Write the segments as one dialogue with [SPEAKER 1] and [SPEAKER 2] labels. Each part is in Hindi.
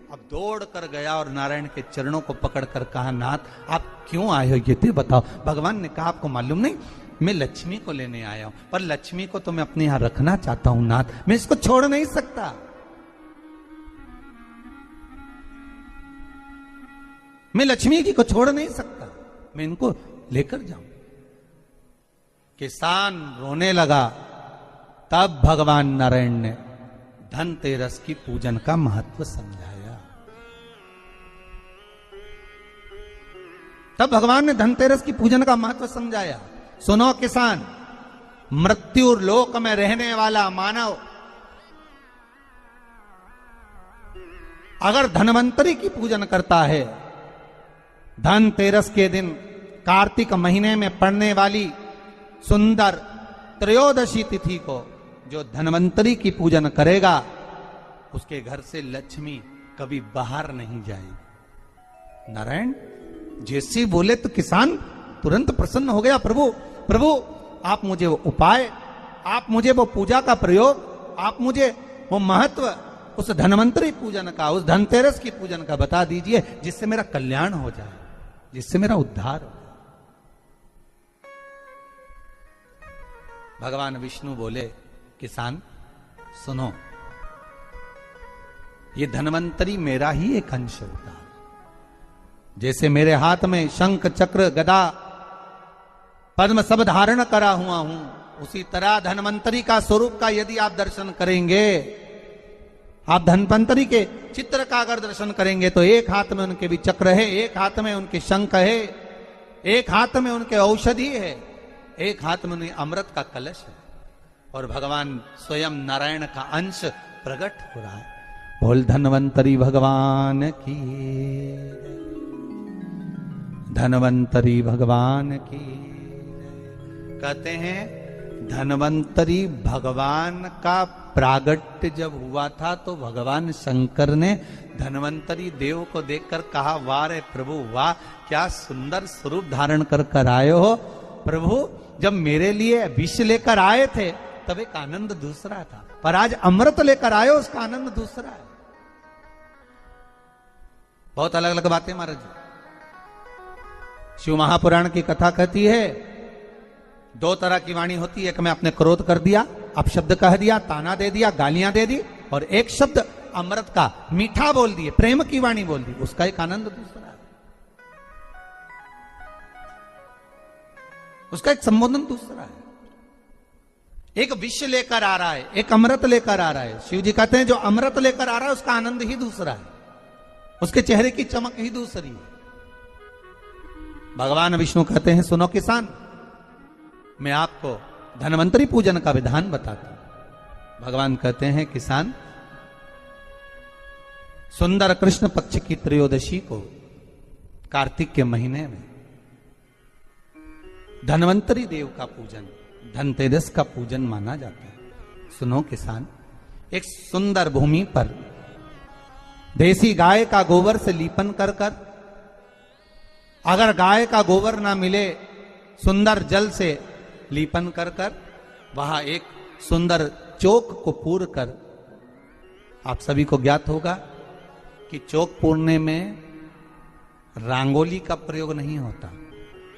[SPEAKER 1] अब दौड़ कर गया और नारायण के चरणों को पकड़कर कहा, नाथ आप क्यों आए हो ये तो बताओ। भगवान ने कहा, आपको मालूम नहीं, मैं लक्ष्मी को लेने आया हूं, पर लक्ष्मी को तो मैं अपने यहां रखना चाहता हूं नाथ, मैं इसको छोड़ नहीं सकता। मैं लक्ष्मी जी को छोड़ नहीं सकता, मैं इनको लेकर जाऊं। किसान रोने लगा। तब भगवान नारायण ने धनतेरस की पूजन का महत्व समझाया। तब भगवान ने धनतेरस की पूजन का महत्व समझाया। सुनो किसान, मृत्यु लोक में रहने वाला मानव अगर धनवंतरी की पूजन करता है, धनतेरस के दिन कार्तिक महीने में पड़ने वाली सुंदर त्रयोदशी तिथि को जो धनवंतरी की पूजन करेगा, उसके घर से लक्ष्मी कभी बाहर नहीं जाएगी। नारायण जैसे बोले तो किसान तुरंत प्रसन्न हो गया। प्रभु प्रभु आप मुझे वो उपाय, आप मुझे वो पूजा का प्रयोग, आप मुझे वो महत्व उस धनवंतरी पूजन का, उस धनतेरस की पूजन का बता दीजिए, जिससे मेरा कल्याण हो जाए, जिससे मेरा उद्धार हो। भगवान विष्णु बोले, किसान सुनो, ये धनवंतरी मेरा ही एक अंश होता है। जैसे मेरे हाथ में शंख चक्र गदा पद्म सब धारण करा हुआ हूं, उसी तरह धनवंतरी का स्वरूप का यदि आप दर्शन करेंगे, आप धनवंतरी के चित्र का अगर दर्शन करेंगे, तो एक हाथ में उनके भी चक्र है, एक हाथ में उनके शंख है, एक हाथ में उनके औषधि है, एक हाथ में उन्हें अमृत का कलश है, और भगवान स्वयं नारायण का अंश प्रकट हो रहा है। बोल धनवंतरी भगवान की, धनवंतरी भगवान की। कहते हैं धनवंतरी भगवान का प्रागट्य जब हुआ था, तो भगवान शंकर ने धनवंतरी देव को देखकर कहा, वाह रे प्रभु वाह, क्या सुंदर स्वरूप धारण कर कर आए हो। प्रभु जब मेरे लिए विष लेकर आए थे तब एक आनंद दूसरा था, पर आज अमृत लेकर आए हो, उसका आनंद दूसरा है। बहुत अलग अलग बातें महाराज। शिव महापुराण की कथा कहती है, दो तरह की वाणी होती है, एक में आपने क्रोध कर दिया, अपशब्द कह दिया, ताना दे दिया, गालियां दे दी, और एक शब्द अमृत का मीठा बोल दिए, प्रेम की वाणी बोल दी, उसका एक आनंद दूसरा है, उसका एक संबोधन दूसरा है। एक विष लेकर आ रहा है, एक अमृत लेकर आ रहा है। शिव जी कहते हैं जो अमृत लेकर आ रहा है उसका आनंद ही दूसरा है, उसके चेहरे की चमक ही दूसरी है। भगवान विष्णु कहते हैं, सुनो किसान, मैं आपको धनवंतरी पूजन का विधान बताता हूं। भगवान कहते हैं, किसान सुंदर कृष्ण पक्ष की त्रयोदशी को कार्तिक के महीने में धनवंतरी देव का पूजन, धनतेरस का पूजन माना जाता है। सुनो किसान, एक सुंदर भूमि पर देसी गाय का गोबर से लीपन कर कर, अगर गाय का गोबर ना मिले, सुंदर जल से लीपन कर कर, वहां एक सुंदर चौक को पूर कर, आप सभी को ज्ञात होगा कि चौक पूरने में रंगोली का प्रयोग नहीं होता।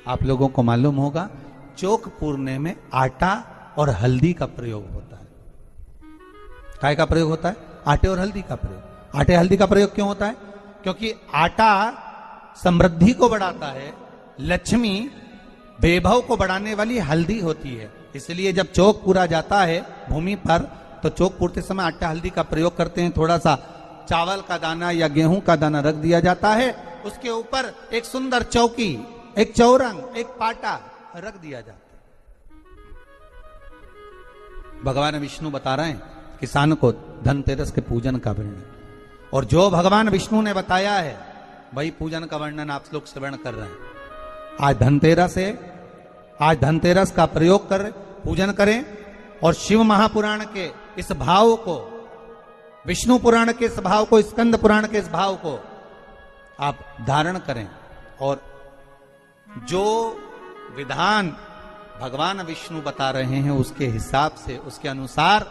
[SPEAKER 1] आप लोगों को मालूम होगा चौक पूरने में आटा और हल्दी का प्रयोग होता है। काय का प्रयोग होता है? आटे और हल्दी का प्रयोग। आटे हल्दी का प्रयोग क्यों होता है? क्योंकि आटा समृद्धि को बढ़ाता है, लक्ष्मी वैभव को बढ़ाने वाली हल्दी होती है। इसलिए जब चौक पूरा जाता है भूमि पर, तो चौक पूरते समय आटा हल्दी का प्रयोग करते हैं। थोड़ा सा चावल का दाना या गेहूं का दाना रख दिया जाता है, उसके ऊपर एक सुंदर चौकी, एक चौरंग, एक पाटा रख दिया जाता है। भगवान विष्णु बता रहे हैं किसान को धनतेरस के पूजन का वर्णन, और जो भगवान विष्णु ने बताया है वही पूजन का वर्णन आप लोग श्रवण कर रहे हैं। आज धनतेरस है, आज धनतेरस का प्रयोग कर पूजन करें, और शिव महापुराण के इस भाव को, विष्णु पुराण के इस भाव को, स्कंद पुराण के इस भाव को आप धारण करें, और जो विधान भगवान विष्णु बता रहे हैं उसके हिसाब से, उसके अनुसार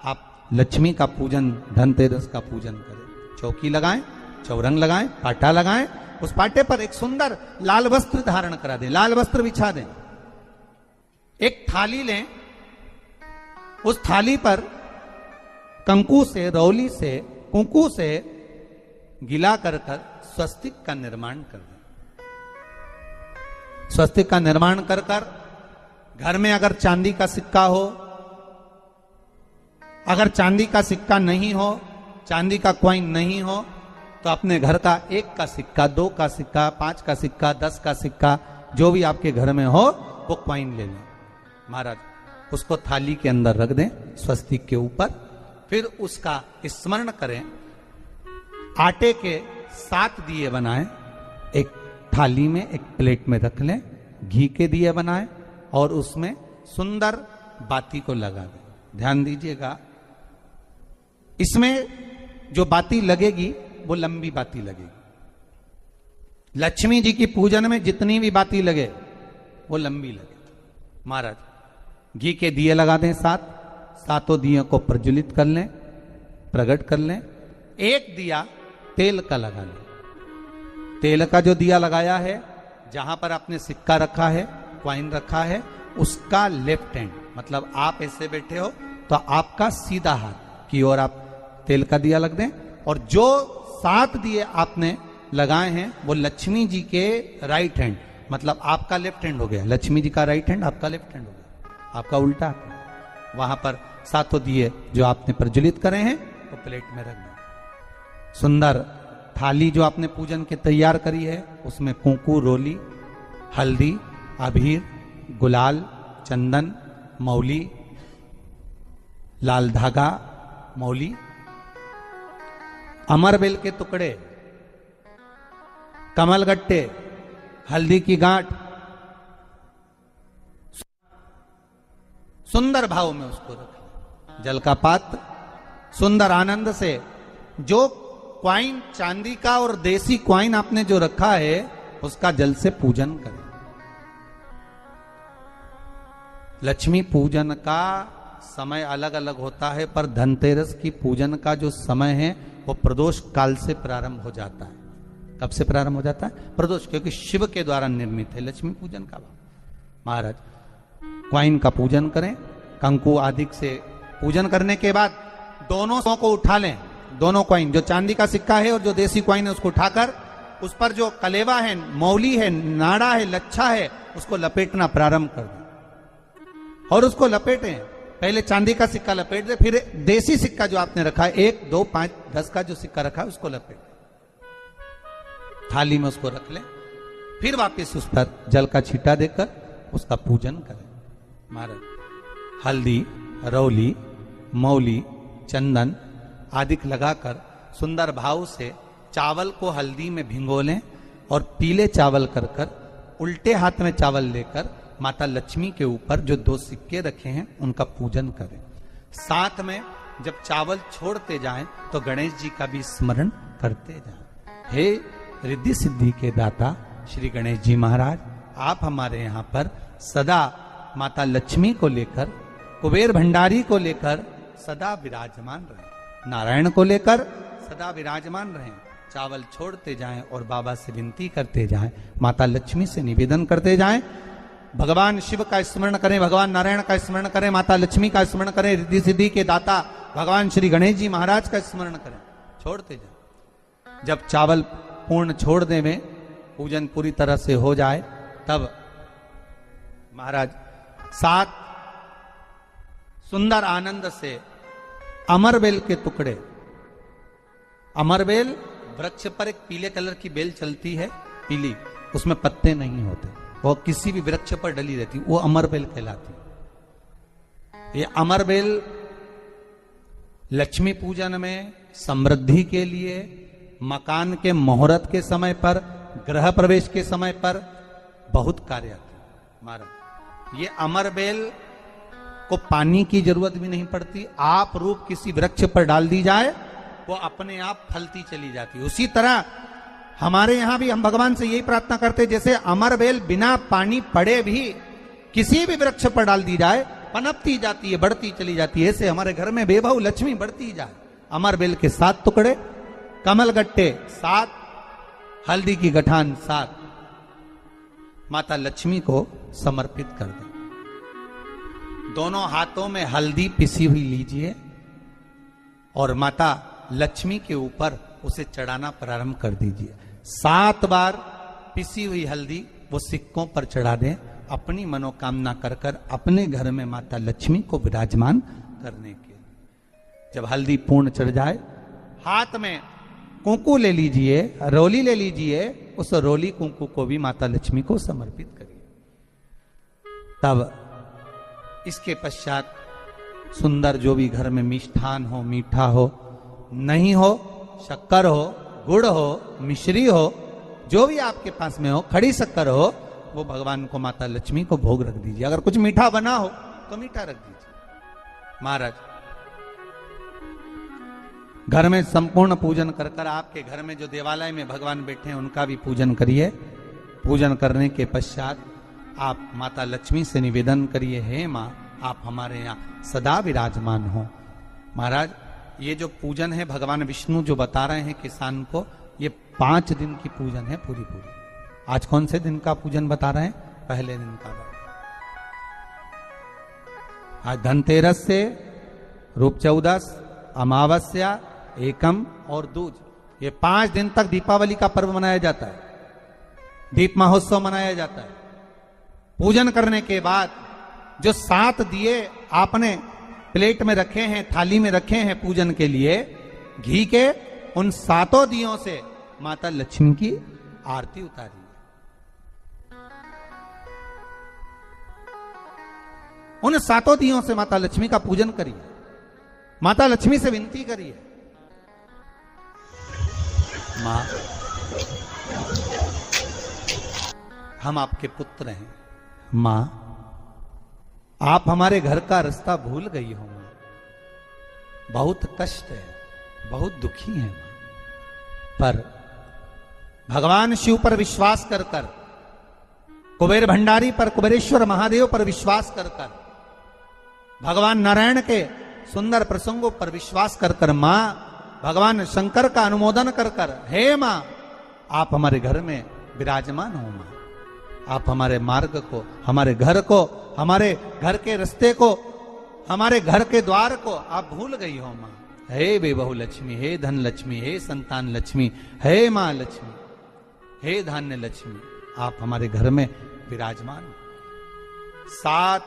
[SPEAKER 1] आप लक्ष्मी का पूजन, धनतेरस का पूजन करें। चौकी लगाएं, चौरंग लगाएं, पाटा लगाएं, उस पाटे पर एक सुंदर लाल वस्त्र धारण करा दें, लाल वस्त्र बिछा दें। एक थाली लें, उस थाली पर कंकु से, रौली से, कुंकू से गिला कर स्वस्तिक का निर्माण कर दें। स्वस्तिक का निर्माण कर घर में अगर चांदी का सिक्का हो, अगर चांदी का सिक्का नहीं हो, चांदी का कॉइन नहीं हो, तो अपने घर का 1 का सिक्का, 2 का सिक्का, 5 का सिक्का, 10 का सिक्का, जो भी आपके घर में हो वो कॉइन ले लें महाराज, उसको थाली के अंदर रख दें स्वस्तिक के ऊपर। फिर उसका स्मरण करें, आटे के 7 दिए बनाएं, एक थाली में, एक प्लेट में रख लें, घी के दिए बनाएं और उसमें सुंदर बाती को लगा दें। ध्यान दीजिएगा, इसमें जो बाती लगेगी वो लंबी बाती लगेगी। लक्ष्मी जी की पूजन में जितनी भी बाती लगे वो लंबी लगे। महाराज घी के दिए लगा दें 7, 7 दियों को प्रज्वलित कर लें, प्रकट कर लें। एक दिया तेल का लगा लें। तेल का जो दिया लगाया है, जहां पर आपने सिक्का रखा है, कॉइन रखा है, उसका लेफ्ट हैंड, मतलब आप ऐसे बैठे हो तो आपका सीधा हाथ की ओर आप तेल का दिया लग दें। और जो 7 दिए आपने लगाए हैं वो लक्ष्मी जी के राइट हैंड, मतलब आपका लेफ्ट हैंड हो गया, लक्ष्मी जी का राइट हैंड, आपका लेफ्ट हैंड हो गया, आपका उल्टा। वहां पर 7 दिए जो आपने प्रज्वलित करे हैं वो प्लेट में रख दें। सुंदर थाली जो आपने पूजन के तैयार करी है, उसमें कुंकू, रोली, हल्दी, अबीर, गुलाल, चंदन, मौली, लाल धागा, मौली, अमरबेल के टुकड़े, कमलगट्टे, हल्दी की गांठ, सुंदर भाव में उसको रखें। जल का पात्र सुंदर आनंद से, जो क्वाइन चांदी का और देसी क्वाइन आपने जो रखा है उसका जल से पूजन करें। लक्ष्मी पूजन का समय अलग अलग होता है, पर धनतेरस की पूजन का जो समय है वो प्रदोष काल से प्रारंभ हो जाता है। कब से प्रारंभ हो जाता है? प्रदोष, क्योंकि शिव के द्वारा निर्मित है लक्ष्मी पूजन का। महाराज क्वाइन का पूजन करें, कंकु आदि से पूजन करने के बाद दोनों को उठा लें। दोनों क्वाइन, जो चांदी का सिक्का है और जो देसी क्वाइन है, उसको उठाकर उस पर जो कलेवा है, मौली है, नाड़ा है, लच्छा है, उसको लपेटना प्रारंभ कर दें और उसको लपेटें। पहले चांदी का सिक्का लपेट दे, फिर देसी सिक्का जो आपने रखा है, 1, 2, 5, 10 का जो सिक्का रखा है उसको लपेट, थाली में उसको रख लें। फिर वापस उस पर जल का छींटा देकर उसका पूजन करें। महाराज हल्दी, रौली, मौली, चंदन आदि लगाकर सुंदर भाव से चावल को हल्दी में भिगो लें और पीले चावल कर उल्टे हाथ में चावल लेकर माता लक्ष्मी के ऊपर जो 2 सिक्के रखे हैं उनका पूजन करें। साथ में जब चावल छोड़ते जाएं तो गणेश जी का भी स्मरण करते जाएं। हे रिद्धि सिद्धि के दाता श्री गणेश जी महाराज, आप हमारे यहाँ पर सदा माता लक्ष्मी को लेकर, कुबेर भंडारी को लेकर सदा विराजमान रहें, नारायण को लेकर सदा विराजमान रहें। चावल छोड़ते जाएं और बाबा से विनती करते जाएं, माता लक्ष्मी से निवेदन करते जाएं। भगवान शिव का स्मरण करें, भगवान नारायण का स्मरण करें, माता लक्ष्मी का स्मरण करें, रिद्धि सिद्धि के दाता भगवान श्री गणेश जी महाराज का स्मरण करें, छोड़ते जाएं। जब चावल पूर्ण छोड़ देवें, पूजन पूरी तरह से हो जाए, तब महाराज 7 सुंदर आनंद से अमरबेल के टुकड़े, अमरबेल वृक्ष पर एक पीले कलर की बेल चलती है, पीली, उसमें पत्ते नहीं होते, वो किसी भी वृक्ष पर डली रहती, वो अमरबेल कहलाती। ये अमरबेल लक्ष्मी पूजन में, समृद्धि के लिए, मकान के मुहूर्त के समय पर, गृह प्रवेश के समय पर बहुत कार्य आते हैं। महाराज ये अमरबेल को पानी की जरूरत भी नहीं पड़ती, आप रूप किसी वृक्ष पर डाल दी जाए वो अपने आप फलती चली जाती है। उसी तरह हमारे यहां भी हम भगवान से यही प्रार्थना करते, जैसे अमरबेल बिना पानी पड़े भी किसी भी वृक्ष पर डाल दी जाए पनपती जाती है, बढ़ती चली जाती है, ऐसे हमारे घर में बेभव लक्ष्मी बढ़ती जाए। अमरबेल के 7 टुकड़े कमल गट्टे 7, हल्दी की गठान 7 माता लक्ष्मी को समर्पित कर दें। दोनों हाथों में हल्दी पिसी हुई लीजिए और माता लक्ष्मी के ऊपर उसे चढ़ाना प्रारंभ कर दीजिए। 7 बार पिसी हुई हल्दी वो सिक्कों पर चढ़ा दें, अपनी मनोकामना कर कर अपने घर में माता लक्ष्मी को विराजमान करने के। जब हल्दी पूर्ण चढ़ जाए, हाथ में कुंकू ले लीजिए, रोली ले लीजिए, उस रोली कुंकू को भी माता लक्ष्मी को समर्पित करिए। तब इसके पश्चात सुंदर जो भी घर में मिष्ठान हो, मीठा हो, नहीं हो, शक्कर हो, गुड़ हो, मिश्री हो, जो भी आपके पास में हो, खड़ी शक्कर हो, वो भगवान को माता लक्ष्मी को भोग रख दीजिए। अगर कुछ मीठा बना हो तो मीठा रख दीजिए। महाराज घर में संपूर्ण पूजन कर कर आपके घर में जो देवालय में भगवान बैठे हैं उनका भी पूजन करिए। पूजन करने के पश्चात आप माता लक्ष्मी से निवेदन करिए, हे माँ आप हमारे यहाँ सदा विराजमान हो। महाराज ये जो पूजन है भगवान विष्णु जो बता रहे हैं किसान को, ये 5 दिन की पूजन है पूरी। आज कौन से दिन का पूजन बता रहे हैं? पहले दिन का। आज धनतेरस से रूप चौदस, अमावस्या, एकम और दूज, ये 5 दिन तक दीपावली का पर्व मनाया जाता है, दीप महोत्सव मनाया जाता है। पूजन करने के बाद जो 7 दिए आपने प्लेट में रखे हैं, थाली में रखे हैं पूजन के लिए, घी के, उन 7 दियों से माता लक्ष्मी की आरती उतारिए। उन 7 दियों से माता लक्ष्मी का पूजन करिए। माता लक्ष्मी से विनती करिए, मां हम आपके पुत्र हैं, मां आप हमारे घर का रास्ता भूल गई हो, बहुत कष्ट है, बहुत दुखी है, पर भगवान शिव पर विश्वास कर कर, कुबेर भंडारी पर, कुबेरेश्वर महादेव पर विश्वास कर कर, भगवान नारायण के सुंदर प्रसंगों पर विश्वास कर कर, मां भगवान शंकर का अनुमोदन कर कर, हे मां आप हमारे घर में विराजमान हो, मां आप हमारे मार्ग को, हमारे घर को, हमारे घर के रास्ते को, हमारे घर के द्वार को आप भूल गई हो मां। हे बेबहू लक्ष्मी, हे धन लक्ष्मी, हे संतान लक्ष्मी, हे मां लक्ष्मी, हे धान्य लक्ष्मी, आप हमारे घर में विराजमान हो। 7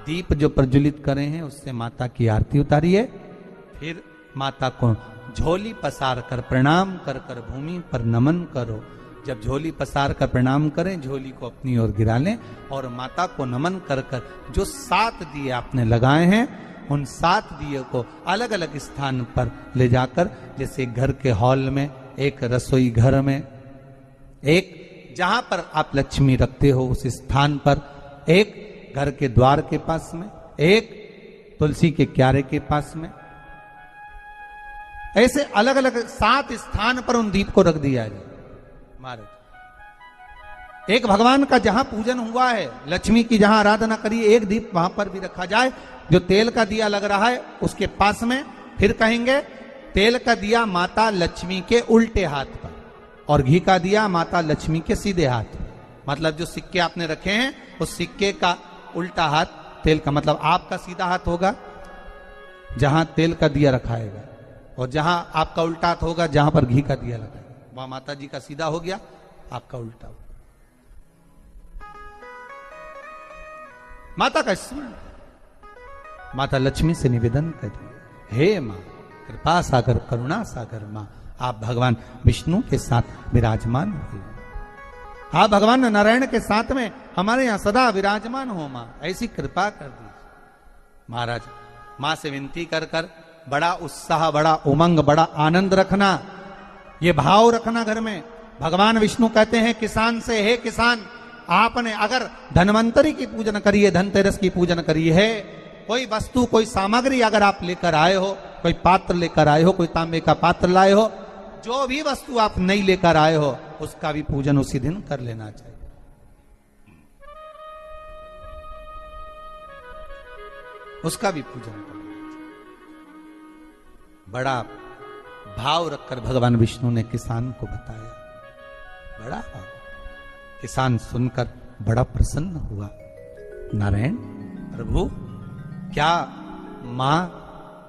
[SPEAKER 1] दीप जो प्रज्वलित करे हैं उससे माता की आरती उतारिए। फिर माता को झोली पसार कर प्रणाम कर कर भूमि पर नमन करो। जब झोली पसार कर प्रणाम करें, झोली को अपनी ओर गिरा लें और माता को नमन कर कर जो 7 दिए आपने लगाए हैं, उन 7 दिए को अलग अलग स्थान पर ले जाकर, जैसे घर के हॉल में, एक रसोई घर में, एक जहां पर आप लक्ष्मी रखते हो उस स्थान पर, एक घर के द्वार के पास में, एक तुलसी के क्यारे के पास में, ऐसे अलग अलग 7 स्थान पर उन दीप को रख दिया जाए। महाराज एक भगवान का जहां पूजन हुआ है, लक्ष्मी की जहां आराधना करी, एक दीप वहां पर भी रखा जाए। जो तेल का दिया लग रहा है उसके पास में, फिर कहेंगे तेल का दिया माता लक्ष्मी के उल्टे हाथ पर और घी का दिया माता लक्ष्मी के सीधे हाथ पर। मतलब जो सिक्के आपने रखे हैं उस सिक्के का उल्टा हाथ तेल का, मतलब आपका सीधा हाथ होगा जहां तेल का दिया रखाएगा, और जहां आपका उल्टा हाथ होगा जहां पर घी का दिया लगाएगा, वहां माता जी का सीधा हो गया, आपका उल्टा हो। माता का स्मरण, माता लक्ष्मी से निवेदन करिए, हे मां कृपा सागर, करुणा सागर, मां आप भगवान विष्णु के साथ विराजमान हो, आप भगवान नारायण के साथ में हमारे यहां सदा विराजमान हो, मां ऐसी कृपा कर दीजिए। महाराज मां से विनती कर कर बड़ा उत्साह, बड़ा उमंग, बड़ा आनंद रखना, ये भाव रखना घर में। भगवान विष्णु कहते हैं किसान से, हे किसान आपने अगर धनवंतरी की पूजन करी है, धनतेरस की पूजन करी है, कोई वस्तु, कोई सामग्री अगर आप लेकर आए हो, कोई पात्र लेकर आए हो, कोई तांबे का पात्र लाए हो, जो भी वस्तु आप नहीं लेकर आए हो उसका भी पूजन उसी दिन कर लेना चाहिए। उसका भी पूजन करना चाहिए। बड़ा भाव रखकर भगवान विष्णु ने किसान को बताया। बड़ा भाव। किसान सुनकर बड़ा प्रसन्न हुआ। नारायण प्रभु, क्या मां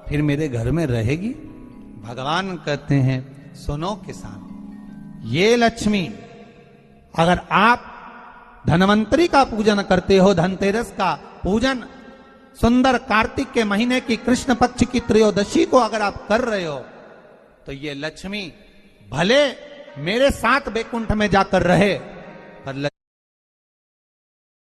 [SPEAKER 1] फिर मेरे घर में रहेगी? भगवान कहते हैं, सुनो किसान, ये लक्ष्मी, अगर आप धनवंतरी का पूजन करते हो, धनतेरस का पूजन सुंदर कार्तिक के महीने की कृष्ण पक्ष की त्रयोदशी को अगर आप कर रहे हो, तो ये लक्ष्मी भले मेरे साथ बैकुंठ में जाकर रहे,